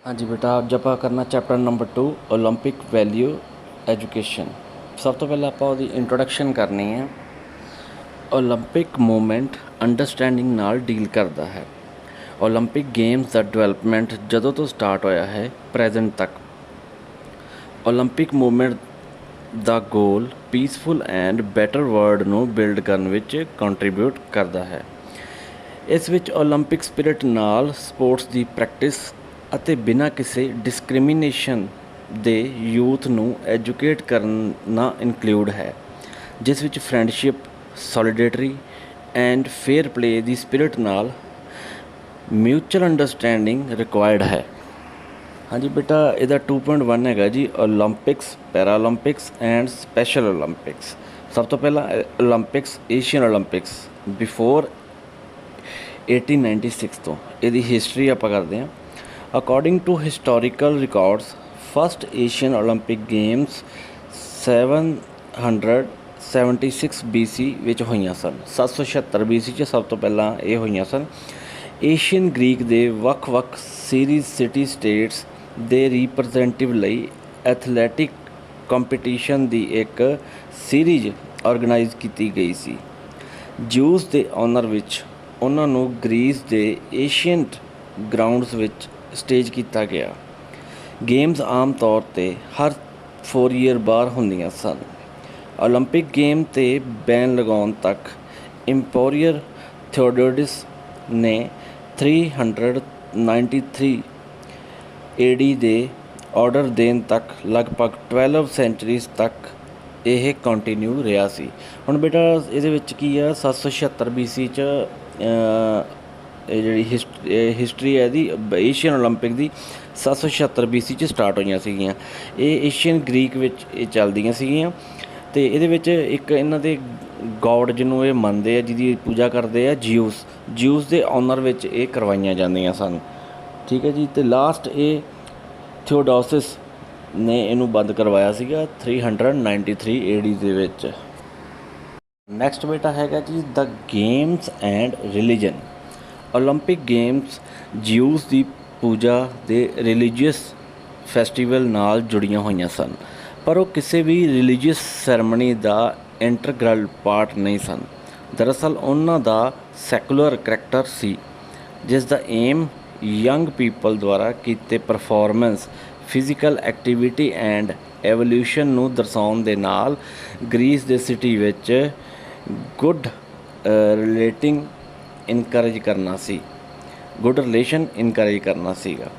हाँ जी बेटा, ਅੱਜ ਆਪਾਂ ਕਰਨਾ chapter number 2 Olympic value education. ਸਭ ਤੋਂ ਪਹਿਲਾਂ ਆਪਾਂ ਉਹਦੀ ਇੰਟਰੋਡਕਸ਼ਨ ਕਰਨੀ ਹੈ। ਓਲੰਪਿਕ ਮੂਵਮੈਂਟ ਅੰਡਰਸਟੈਂਡਿੰਗ ਨਾਲ ਡੀਲ ਕਰਦਾ ਹੈ। ਓਲੰਪਿਕ ਗੇਮਸ ਦਾ ਡਿਵੈਲਪਮੈਂਟ ਜਦੋਂ ਤੋਂ ਸਟਾਰਟ ਹੋਇਆ ਹੈ ਪ੍ਰੈਜ਼ੈਂਟ ਤੱਕ। ਓਲੰਪਿਕ ਮੂਵਮੈਂਟ ਦਾ goal peaceful and better world ਨੂੰ ਬਿਲਡ ਕਰਨ ਵਿੱਚ ਕੰਟਰੀਬਿਊਟ ਕਰਦਾ ਹੈ। ਇਸ ਵਿੱਚ ਓਲੰਪਿਕ ਸਪਿਰਿਟ ਨਾਲ ਸਪੋਰਟਸ ਦੀ ਪ੍ਰੈਕਟਿਸ ਅਤੇ ਬਿਨਾਂ ਕਿਸੇ ਡਿਸਕ੍ਰਿਮੀਨੇਸ਼ਨ ਦੇ ਯੂਥ ਨੂੰ ਐਜੂਕੇਟ ਕਰਨਾ ਇਨਕਲੂਡ ਹੈ, ਜਿਸ ਵਿੱਚ friendship, ਸੋਲੀਡੇਟਰੀ and fair play the spirit ਨਾਲ ਮਿਊਚੁਅਲ ਅੰਡਰਸਟੈਂਡਿੰਗ ਰਿਕੁਆਇਰਡ ਹੈ। ਹਾਂਜੀ ਬੇਟਾ, ਇਹਦਾ 2.1 ਹੈਗਾ ਜੀ ਓਲੰਪਿਕਸ, ਪੈਰਾਓਲੰਪਿਕਸ ਐਂਡ ਸਪੈਸ਼ਲ ਓਲੰਪਿਕਸ। ਸਭ ਤੋਂ ਪਹਿਲਾਂ ਓਲੰਪਿਕਸ, ਏਸ਼ੀਅਨ ਓਲੰਪਿਕਸ ਬਿਫੋਰ 1896 ਤੋਂ ਇਹਦੀ ਹਿਸਟਰੀ ਆਪਾਂ ਕਰਦੇ ਹਾਂ। According to historical records, first Asian Olympic games 776 BC ਵਿੱਚ ਹੋਈਆਂ ਸਨ। 776 BC 'ਚ ਸਭ ਤੋਂ ਪਹਿਲਾਂ ਇਹ ਹੋਈਆਂ ਸਨ। ਏਸ਼ੀਅਨ ਗ੍ਰੀਕ ਦੇ ਵੱਖ-ਵੱਖ ਸੀਰੀਜ਼ ਸਿਟੀ ਸਟੇਟਸ ਦੇ ਰਿਪਰੈਜ਼ੈਂਟੇਟਿਵ ਲਈ ਐਥਲੈਟਿਕ ਕੰਪੀਟੀਸ਼ਨ ਦੀ ਇੱਕ ਸੀਰੀਜ਼ ਆਰਗੇਨਾਈਜ਼ ਕੀਤੀ ਗਈ ਸੀ। ਜਿਊਸ ਦੇ ਆਨਰ ਵਿੱਚ ਉਹਨਾਂ ਨੂੰ ਗ੍ਰੀਸ ਦੇ ਏਸ਼ੀਅੰਟ ਗਰਾਊਂਡਸ ਵਿੱਚ ਸਟੇਜ ਕੀਤਾ ਗਿਆ। ਗੇਮਸ ਆਮ ਤੌਰ 'ਤੇ ਹਰ 4 ਈਅਰ ਬਾਅਦ ਹੁੰਦੀਆਂ ਸਨ। ਓਲੰਪਿਕ ਗੇਮ 'ਤੇ ਬੈਨ ਲਗਾਉਣ ਤੱਕ ਇੰਪੋਰੀਅਰ ਥਿਓਡੋਰਸ ਨੇ 393 AD ਦੇ ਆਰਡਰ ਦੇਣ ਤੱਕ ਲਗਭਗ 12 ਸੈਂਚਰੀਜ਼ ਤੱਕ ਇਹ ਕੰਟੀਨਿਊ ਰਿਹਾ ਸੀ। ਹੁਣ ਬੇਟਾ ਇਹਦੇ ਵਿੱਚ ਕੀ ਆ, 776 BC 'ਚ ਇਹ ਜਿਹੜੀ ਹਿਸਟਰੀ ਹੈ ਇਹਦੀ ਏਸ਼ੀਅਨ ਓਲੰਪਿਕ ਦੀ 776 BC 'ਚ ਸਟਾਰਟ ਹੋਈਆਂ ਸੀਗੀਆਂ। ਇਹ ਏਸ਼ੀਅਨ ਗ੍ਰੀਕ ਵਿੱਚ ਇਹ ਚੱਲਦੀਆਂ ਸੀਗੀਆਂ ਅਤੇ ਇਹਦੇ ਵਿੱਚ ਇੱਕ ਇਹਨਾਂ ਦੇ ਗੋਡ ਜਿਹਨੂੰ ਇਹ ਮੰਨਦੇ ਆ, ਜਿਹਦੀ ਪੂਜਾ ਕਰਦੇ ਆ, ਜਿਊਸ ਦੇ ਆਨਰ ਵਿੱਚ ਇਹ ਕਰਵਾਈਆਂ ਜਾਂਦੀਆਂ ਸਨ। ਠੀਕ ਹੈ ਜੀ। ਅਤੇ ਲਾਸਟ ਇਹ ਥਿਓਡੋਸਿਸ ਨੇ ਇਹਨੂੰ ਬੰਦ ਕਰਵਾਇਆ ਸੀਗਾ 393 AD ਦੇ ਵਿੱਚ। ਨੈਕਸਟ ਬੇਟਾ ਹੈਗਾ ਜੀ the games and religion. Olympic games Zeus ਦੀ ਪੂਜਾ ਦੇ ਰਿਲੀਜੀਅਸ ਫੈਸਟੀਵਲ ਨਾਲ ਜੁੜੀਆਂ ਹੋਈਆਂ ਸਨ, ਪਰ ਉਹ ਕਿਸੇ ਵੀ ਰਿਲੀਜੀਅਸ ਸੈਰਮਨੀ ਦਾ ਇੰਟਰਗਰਲ ਪਾਰਟ ਨਹੀਂ ਸਨ। ਦਰਅਸਲ ਉਹਨਾਂ ਦਾ ਸੈਕੂਲਰ ਕਰੈਕਟਰ ਸੀ, ਜਿਸ ਦਾ ਏਮ ਯੰਗ ਪੀਪਲ ਦੁਆਰਾ ਕੀਤੇ performance, physical activity and evolution ਨੂੰ ਦਰਸਾਉਣ ਦੇ ਨਾਲ ਗ੍ਰੀਸ ਦੇ ਸਿਟੀ ਵਿੱਚ ਗੁੱਡ ਰਿਲੇਸ਼ਨ ਇਨਕਰੇਜ ਕਰਨਾ ਸੀਗਾ।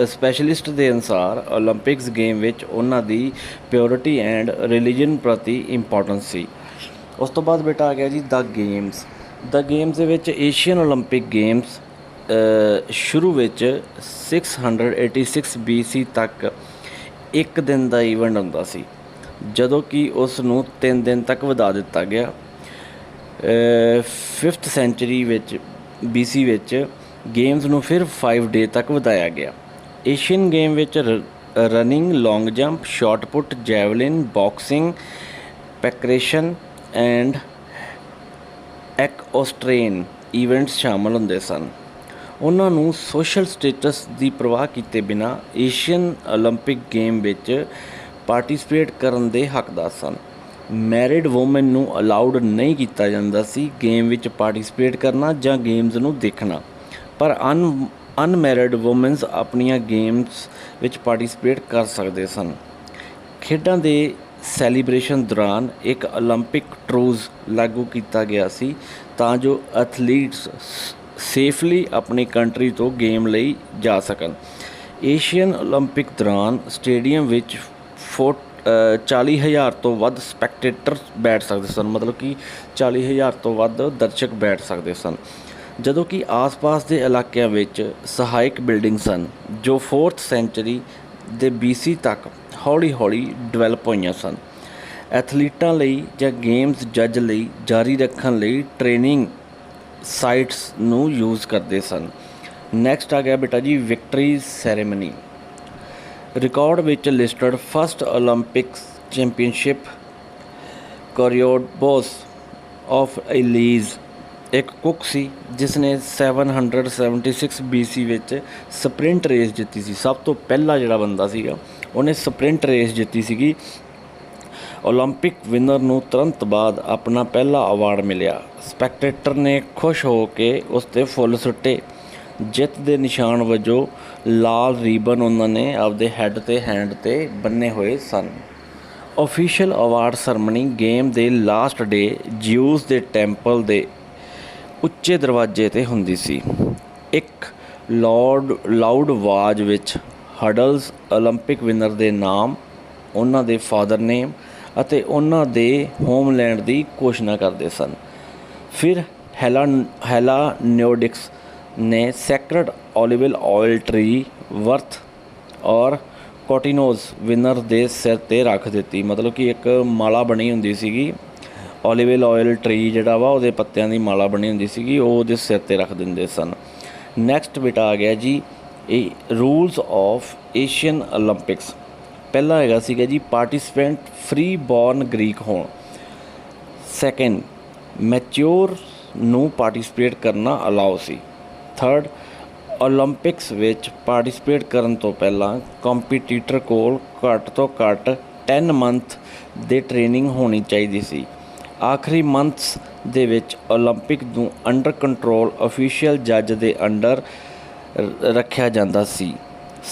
ਸਪੈਸ਼ਲਿਸਟ ਦੇ ਅਨੁਸਾਰ ਓਲੰਪਿਕਸ ਗੇਮ ਵਿੱਚ ਉਹਨਾਂ ਦੀ ਪਿਓਰਿਟੀ ਐਂਡ ਰਿਲੀਜਨ ਪ੍ਰਤੀ ਇੰਪੋਰਟੈਂਸ ਸੀ। ਉਸ ਤੋਂ ਬਾਅਦ ਬੇਟਾ ਆ ਗਿਆ ਜੀ ਦ ਗੇਮਸ ਦੇ ਵਿੱਚ ਏਸ਼ੀਅਨ ਓਲੰਪਿਕ ਗੇਮਸ ਸ਼ੁਰੂ ਵਿੱਚ 686 BC ਤੱਕ ਇੱਕ ਦਿਨ ਦਾ ਈਵੈਂਟ ਹੁੰਦਾ ਸੀ, ਜਦੋਂ ਕਿ ਉਸ ਨੂੰ 3 ਦਿਨ ਤੱਕ ਵਧਾ ਦਿੱਤਾ ਗਿਆ। 5th ਸੈਂਚਰੀ ਵਿੱਚ BC ਵਿੱਚ ਗੇਮਸ ਨੂੰ ਫਿਰ 5 ਡੇ ਤੱਕ ਵਧਾਇਆ ਗਿਆ। ਏਸ਼ੀਅਨ ਗੇਮ ਵਿੱਚ running, long jump, shot put, javelin, boxing, pankration and equestrian events ਸ਼ਾਮਲ ਹੁੰਦੇ ਸਨ। ਉਹਨਾਂ ਨੂੰ ਸੋਸ਼ਲ ਸਟੇਟਸ ਦੀ ਪਰਵਾਹ ਕੀਤੇ ਬਿਨਾਂ ਏਸ਼ੀਅਨ ਓਲੰਪਿਕ ਗੇਮ ਵਿੱਚ ਪਾਰਟੀਸਪੇਟ ਕਰਨ ਦੇ ਹੱਕਦਾਰ ਸਨ। ਮੈਰਿਡ ਵੂਮਨ ਨੂੰ ਅਲਾਊਡ ਨਹੀਂ ਕੀਤਾ ਜਾਂਦਾ ਸੀ ਗੇਮ ਵਿੱਚ ਪਾਰਟੀਸਪੇਟ ਕਰਨਾ ਜਾਂ ਗੇਮਸ ਨੂੰ ਦੇਖਣਾ, ਪਰ ਅਨਮੈਰਿਡ ਵੂਮਨਸ ਆਪਣੀਆਂ ਗੇਮਸ ਵਿੱਚ ਪਾਰਟੀਸਪੇਟ ਕਰ ਸਕਦੇ ਸਨ। ਖੇਡਾਂ ਦੇ ਸੈਲੀਬ੍ਰੇਸ਼ਨ ਦੌਰਾਨ ਇੱਕ ਓਲੰਪਿਕ ਟਰੂਜ਼ ਲਾਗੂ ਕੀਤਾ ਗਿਆ ਸੀ ਤਾਂ ਜੋ ਐਥਲੀਟਸ ਸੇਫਲੀ ਆਪਣੀ ਕੰਟਰੀ ਤੋਂ ਗੇਮ ਲਈ ਜਾ ਸਕਣ। ਏਸ਼ੀਅਨ ਓਲੰਪਿਕ ਦੌਰਾਨ ਸਟੇਡੀਅਮ ਵਿੱਚ 40,000 ਤੋਂ ਵੱਧ ਸਪੈਕਟੇਟਰ ਬੈਠ ਸਕਦੇ ਸਨ, ਮਤਲਬ ਕਿ 40,000 ਤੋਂ ਵੱਧ ਦਰਸ਼ਕ ਬੈਠ ਸਕਦੇ ਸਨ, ਜਦੋਂ ਕਿ ਆਸ-ਪਾਸ ਦੇ ਇਲਾਕਿਆਂ ਵਿੱਚ ਸਹਾਇਕ ਬਿਲਡਿੰਗ ਸਨ, ਜੋ 4th ਸੈਂਚਰੀ ਦੇ BC ਤੱਕ ਹੌਲੀ-ਹੌਲੀ ਡਿਵੈਲਪ ਹੋਈਆਂ ਸਨ। ਐਥਲੀਟਾਂ ਲਈ ਜਾਂ ਗੇਮਸ ਜੱਜ ਲਈ ਜਾਰੀ ਰੱਖਣ ਲਈ ਟ੍ਰੇਨਿੰਗ ਸਾਈਟਸ ਨੂੰ ਯੂਜ਼ ਕਰਦੇ ਸਨ। ਨੈਕਸਟ ਆ ਗਿਆ ਬੇਟਾ ਜੀ ਵਿਕਟਰੀ ਸੈਰੇਮਨੀ। ਰਿਕਾਰਡ ਵਿੱਚ listed first Olympics championship Koroibos of Elis ਇੱਕ ਕੁੱਕ ਸੀ ਜਿਸ ਨੇ 776 BC ਵਿੱਚ ਸਪ੍ਰਿੰਟ ਰੇਸ ਜਿੱਤੀ ਸੀ। ਸਭ ਤੋਂ ਪਹਿਲਾ ਜਿਹੜਾ ਬੰਦਾ ਸੀਗਾ ਉਹਨੇ ਸਪ੍ਰਿੰਟ ਰੇਸ ਜਿੱਤੀ ਸੀਗੀ। ਓਲੰਪਿਕ ਵਿਨਰ ਨੂੰ ਤੁਰੰਤ ਬਾਅਦ ਆਪਣਾ ਪਹਿਲਾ ਅਵਾਰਡ ਮਿਲਿਆ। ਸਪੈਕਟੇਟਰ ਨੇ ਖੁਸ਼ ਹੋ ਕੇ ਉਸ 'ਤੇ ਫੁੱਲ ਸੁੱਟੇ। ਜਿੱਤ ਦੇ ਨਿਸ਼ਾਨ ਵਜੋਂ ਲਾਲ ਰੀਬਨ ਉਹਨਾਂ ਨੇ ਆਪਦੇ ਹੈੱਡ ਤੇ ਹੈਂਡ 'ਤੇ ਬੰਨੇ ਹੋਏ ਸਨ। ਓਫੀਸ਼ੀਅਲ ਅਵਾਰਡ ਸਰਮਨੀ ਗੇਮ ਦੇ ਲਾਸਟ ਡੇ ਜਿਊਸ ਦੇ ਟੈਂਪਲ ਦੇ ਉੱਚੇ ਦਰਵਾਜ਼ੇ 'ਤੇ ਹੁੰਦੀ ਸੀ। ਇੱਕ ਲਾਊਡ ਆਵਾਜ਼ ਵਿੱਚ ਹਡਲਸ ਓਲੰਪਿਕ ਵਿਨਰ ਦੇ ਨਾਮ, ਉਹਨਾਂ ਦੇ ਫਾਦਰ ਨੇਮ ਅਤੇ ਉਹਨਾਂ ਦੇ ਹੋਮਲੈਂਡ ਦੀ ਘੋਸ਼ਣਾ ਕਰਦੇ ਸਨ। ਫਿਰ ਹੈਲਾ ਨਿਓਡਿਕਸ ਨੇ ਸੈਕਰਡ ਓਲੀਵਲ ਆਇਲ ਟਰੀ ਵਰਥ ਔਰ ਕੋਟਿਨੋਜ਼ ਵਿਨਰ ਦੇ ਸਿਰ 'ਤੇ ਰੱਖ ਦਿੱਤੀ। ਮਤਲਬ ਕਿ ਇੱਕ ਮਾਲਾ ਬਣੀ ਹੁੰਦੀ ਸੀਗੀ, ਓਲੀਵਲ ਆਇਲ ਟਰੀ ਜਿਹੜਾ ਵਾ ਉਹਦੇ ਪੱਤਿਆਂ ਦੀ ਮਾਲਾ ਬਣੀ ਹੁੰਦੀ ਸੀਗੀ, ਉਹ ਉਹਦੇ ਸਿਰ 'ਤੇ ਰੱਖ ਦਿੰਦੇ ਸਨ। ਨੈਕਸਟ ਬੇਟਾ ਆ ਗਿਆ ਜੀ ਇਹ ਰੂਲਸ ਆਫ ਏਸ਼ੀਅਨ ਓਲੰਪਿਕਸ। ਪਹਿਲਾ ਹੈਗਾ ਸੀਗਾ ਜੀ ਪਾਰਟੀਸਪੈਂਟ ਫ੍ਰੀ ਬੋਰਨ ਗ੍ਰੀਕ ਹੋਣ। ਸੈਕਿੰਡ, ਮੈਚਿਓਰ ਨੂੰ ਪਾਰਟੀਸਪੇਟ ਕਰਨਾ ਅਲਾਓ ਸੀ। ਥਰਡ, ਓਲੰਪਿਕਸ ਵਿੱਚ ਪਾਰਟੀਸਪੇਟ ਕਰਨ ਤੋਂ ਪਹਿਲਾਂ ਕੰਪੀਟੀਟਰ ਕੋਲ ਘੱਟ ਤੋਂ ਘੱਟ 10 ਮੰਥ ਦੇ ਟ੍ਰੇਨਿੰਗ ਹੋਣੀ ਚਾਹੀਦੀ ਸੀ। ਆਖਰੀ ਮੰਥਸ ਦੇ ਵਿੱਚ ਓਲੰਪਿਕ ਨੂੰ ਅੰਡਰ ਕੰਟਰੋਲ ਅਫੀਸ਼ੀਅਲ ਜੱਜ ਦੇ ਅੰਡਰ ਰੱਖਿਆ ਜਾਂਦਾ ਸੀ।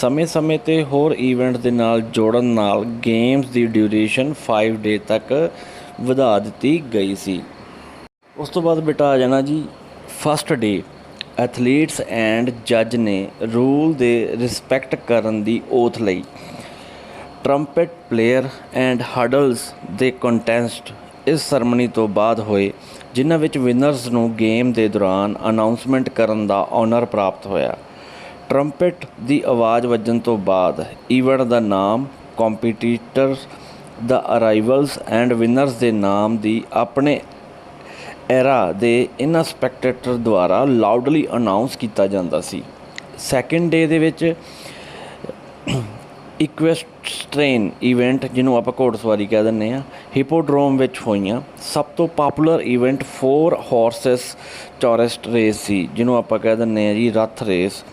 ਸਮੇਂ-ਸਮੇਂ 'ਤੇ ਹੋਰ ਈਵੈਂਟ ਦੇ ਨਾਲ ਜੋੜਨ ਨਾਲ ਗੇਮਸ ਦੀ ਡਿਊਰੇਸ਼ਨ 5 ਡੇ ਤੱਕ ਵਧਾ ਦਿੱਤੀ ਗਈ ਸੀ। ਉਸ ਤੋਂ ਬਾਅਦ ਬੇਟਾ ਆ ਜਾਣਾ ਜੀ ਫਸਟ ਡੇ। ਐਥਲੀਟਸ ਐਂਡ ਜੱਜ ਨੇ ਰੂਲ ਦੇ ਰਿਸਪੈਕਟ ਕਰਨ ਦੀ ਓਥ ਲਈ। ਟਰੰਪਟ ਪਲੇਅਰ ਐਂਡ ਹਡਲਸ ਦੇ ਕੰਟੈਸਟ ਇਸ ਸਰਮਨੀ ਤੋਂ ਬਾਅਦ ਹੋਏ, ਜਿਨ੍ਹਾਂ ਵਿੱਚ ਵਿਨਰਸ ਨੂੰ ਗੇਮ ਦੇ ਦੌਰਾਨ ਅਨਾਊਂਸਮੈਂਟ ਕਰਨ ਦਾ ਆਨਰ ਪ੍ਰਾਪਤ ਹੋਇਆ। ਟਰੰਪਟ ਦੀ ਆਵਾਜ਼ ਵੱਜਣ ਤੋਂ ਬਾਅਦ ਈਵੈਂਟ ਦਾ ਨਾਮ, ਕੰਪੀਟੀਟਰਸ ਦਾ ਅਰਾਈਵਲਸ ਐਂਡ ਵਿਨਰਸ ਦੇ ਨਾਮ ਦੀ ਆਪਣੇ ਐਰਾ ਦੇ ਇਹਨਾਂ ਸਪੈਕਟੇਟਰ ਦੁਆਰਾ ਲਾਊਡਲੀ ਅਨਾਊਂਸ ਕੀਤਾ ਜਾਂਦਾ ਸੀ। ਸੈਕਿੰਡ ਡੇ ਦੇ ਵਿੱਚ ਇਕੁਐਸਟ੍ਰੀਅਨ ਈਵੈਂਟ, ਜਿਹਨੂੰ ਆਪਾਂ ਘੋੜਸਵਾਰੀ ਕਹਿ ਦਿੰਦੇ ਹਾਂ, ਹਿਪੋਡਰੋਮ ਵਿੱਚ ਹੋਈਆਂ। ਸਭ ਤੋਂ ਪਾਪੂਲਰ ਈਵੈਂਟ 4 ਹਾਰਸਸ ਚੋਰਸਟ ਰੇਸ ਸੀ, ਜਿਹਨੂੰ ਆਪਾਂ ਕਹਿ ਦਿੰਦੇ ਹਾਂ ਜੀ ਰੱਥ ਰੇਸ।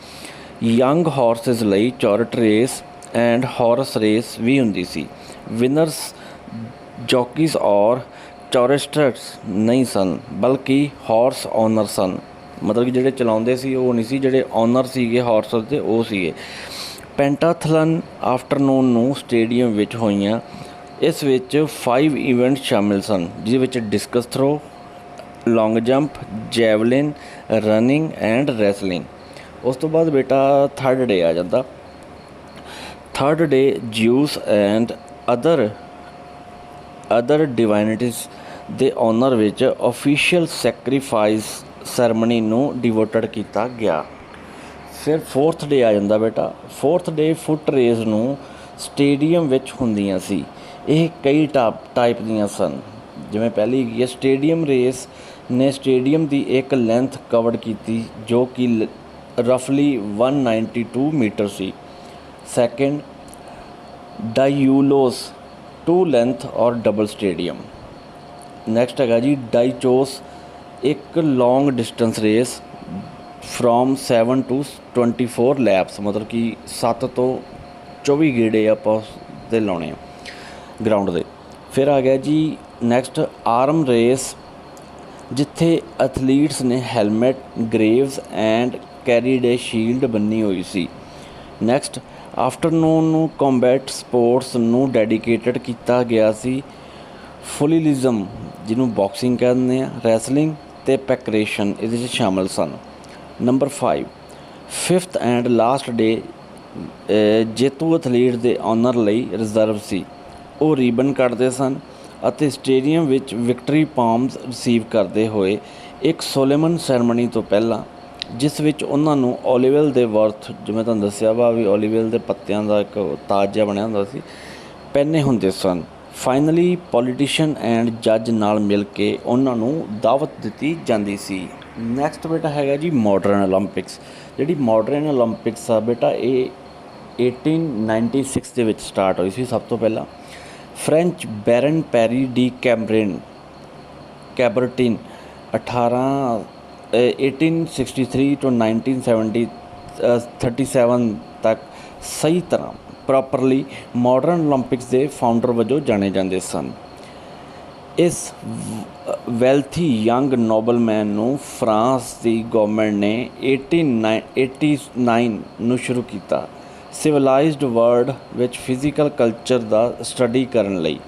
ਯੰਗ ਹਾਰਸਸ ਲਈ ਚੋਰਟ ਰੇਸ ਐਂਡ ਹਾਰਸ ਰੇਸ ਵੀ ਹੁੰਦੀ ਸੀ। ਵਿਨਰਸ ਜੌਕੀਜ਼ ਔਰ ਚੋਰਿਸਟਰਸ ਨਹੀਂ ਸਨ, ਬਲਕਿ ਹਾਰਸ ਓਨਰ ਸਨ। ਮਤਲਬ ਕਿ ਜਿਹੜੇ ਚਲਾਉਂਦੇ ਸੀ ਉਹ ਨਹੀਂ ਸੀ, ਜਿਹੜੇ ਓਨਰ ਸੀਗੇ ਹਾਰਸ ਦੇ ਉਹ ਸੀਗੇ। ਪੈਂਟਾਥਲਨ ਆਫਟਰਨੂਨ ਨੂੰ ਸਟੇਡੀਅਮ ਵਿੱਚ ਹੋਈਆਂ। ਇਸ ਵਿੱਚ 5 ਈਵੈਂਟ ਸ਼ਾਮਿਲ ਸਨ, ਜਿਹਦੇ ਵਿੱਚ discus throw, long jump, javelin, running and wrestling. ਉਸ ਤੋਂ ਬਾਅਦ ਬੇਟਾ ਥਰਡ ਡੇ ਆ ਜਾਂਦਾ। Third day Zeus and other divinities ਦੇ ਆਨਰ ਵਿੱਚ ਓਫੀਸ਼ੀਅਲ ਸੈਕਰੀਫਾਈਸ ਸੈਰਮਨੀ ਨੂੰ ਡਿਵੋਟਡ ਕੀਤਾ ਗਿਆ। ਫਿਰ ਫੋਰਥ ਡੇ ਆ ਜਾਂਦਾ ਬੇਟਾ। ਫੋਰਥ ਡੇ ਫੁੱਟ ਰੇਸ ਨੂੰ ਸਟੇਡੀਅਮ ਵਿੱਚ ਹੁੰਦੀਆਂ ਸੀ। ਇਹ ਕਈ ਟਾਈਪ ਦੀਆਂ ਸਨ। ਜਿਵੇਂ ਪਹਿਲੀ ਹੈਗੀ ਹੈ ਸਟੇਡੀਅਮ ਰੇਸ ਨੇ ਸਟੇਡੀਅਮ ਦੀ ਇੱਕ ਲੈਂਥ ਕਵਰ ਕੀਤੀ, ਜੋ ਕਿ ਰਫਲੀ 192 ਮੀਟਰ ਸੀ। Second, diaulos 2 length or double stadium. Next ਹੈਗਾ ਜੀ ਡਾਈਚੋਸ, ਇੱਕ long distance race from 7 to 24 laps, ਮਤਲਬ ਕਿ 7 ਤੋਂ 24 ਗੇੜੇ ਆਪਾਂ ਉਸਦੇ ਲਾਉਣੇ ਆ ਗਰਾਊਂਡ ਦੇ। ਫਿਰ ਆ ਗਿਆ ਜੀ ਨੈਕਸਟ ਆਰਮ ਰੇਸ, ਜਿੱਥੇ ਐਥਲੀਟਸ ਨੇ helmet, graves and carried A shield ਬੰਨੀ ਹੋਈ ਸੀ। ਨੈਕਸਟ ਆਫਟਰਨੂਨ ਨੂੰ ਕੰਬੈਟ ਸਪੋਰਟਸ ਨੂੰ ਡੈਡੀਕੇਟਡ ਕੀਤਾ ਗਿਆ ਸੀ। ਫੁਲਿਲਿਜ਼ਮ, ਜਿਹਨੂੰ ਬਾਕਸਿੰਗ ਕਹਿੰਦੇ ਆ, ਰੈਸਲਿੰਗ ਅਤੇ ਪੈਕਰੇਸ਼ਨ ਇਹਦੇ 'ਚ ਸ਼ਾਮਲ ਸਨ। Number 5 fifth and last day ਜੇਤੂ ਐਥਲੀਟ ਦੇ ਆਨਰ ਲਈ ਰਿਜ਼ਰਵ ਸੀ। ਉਹ ਰੀਬਨ ਕੱਟਦੇ ਸਨ ਅਤੇ ਸਟੇਡੀਅਮ ਵਿੱਚ ਵਿਕਟਰੀ ਪਾਮਸ ਰਿਸੀਵ ਕਰਦੇ ਹੋਏ ਇੱਕ ਸੋਲੇਮਨ ਸੈਰਮਨੀ ਤੋਂ ਪਹਿਲਾਂ, ਜਿਸ ਵਿੱਚ ਉਹਨਾਂ ਨੂੰ ਓਲੀਵਲ ਦੇ ਵਰਥ, ਜਿਵੇਂ ਤੁਹਾਨੂੰ ਦੱਸਿਆ ਵਾ ਵੀ ਓਲੀਵਲ ਦੇ ਪੱਤਿਆਂ ਦਾ ਇੱਕ ਤਾਜ ਜਿਹਾ ਬਣਿਆ ਹੁੰਦਾ ਸੀ, ਪਹਿਨੇ ਹੁੰਦੇ ਸਨ। ਫਾਈਨਲੀ ਪੋਲੀਟੀਸ਼ੀਅਨ ਐਂਡ ਜੱਜ ਨਾਲ ਮਿਲ ਕੇ ਉਹਨਾਂ ਨੂੰ ਦਾਵਤ ਦਿੱਤੀ ਜਾਂਦੀ ਸੀ। ਨੈਕਸਟ ਬੇਟਾ ਹੈਗਾ ਜੀ ਮਾਡਰਨ ਓਲੰਪਿਕਸ। ਜਿਹੜੀ ਮਾਡਰਨ ਓਲੰਪਿਕਸ ਆ ਬੇਟਾ ਇਹ 1896 ਦੇ ਵਿੱਚ ਸਟਾਰਟ ਹੋਈ ਸੀ। ਸਭ ਤੋਂ ਪਹਿਲਾਂ ਫਰੈਂਚ ਬੈਰਨ ਪੈਰੀ ਡੀ ਕੈਬਰਟਿਨ 1863 ਤੋਂ 1937 ਤੱਕ ਸਹੀ ਤਰ੍ਹਾਂ ਪ੍ਰੋਪਰਲੀ ਮਾਡਰਨ ਓਲੰਪਿਕਸ ਦੇ ਫਾਊਂਡਰ ਵਜੋਂ ਜਾਣੇ ਜਾਂਦੇ ਸਨ। ਇਸ ਵੈਲਥੀ ਯੰਗ ਨੋਬਲਮੈਨ ਨੂੰ ਫਰਾਂਸ ਦੀ ਗੌਰਮੈਂਟ ਨੇ 1889 ਨੂੰ ਸ਼ੁਰੂ ਕੀਤਾ ਸਿਵਲਾਈਜ਼ਡ ਵਰਲਡ ਵਿੱਚ ਫਿਜ਼ੀਕਲ ਕਲਚਰ ਦਾ ਸਟੱਡੀ ਕਰਨ ਲਈ।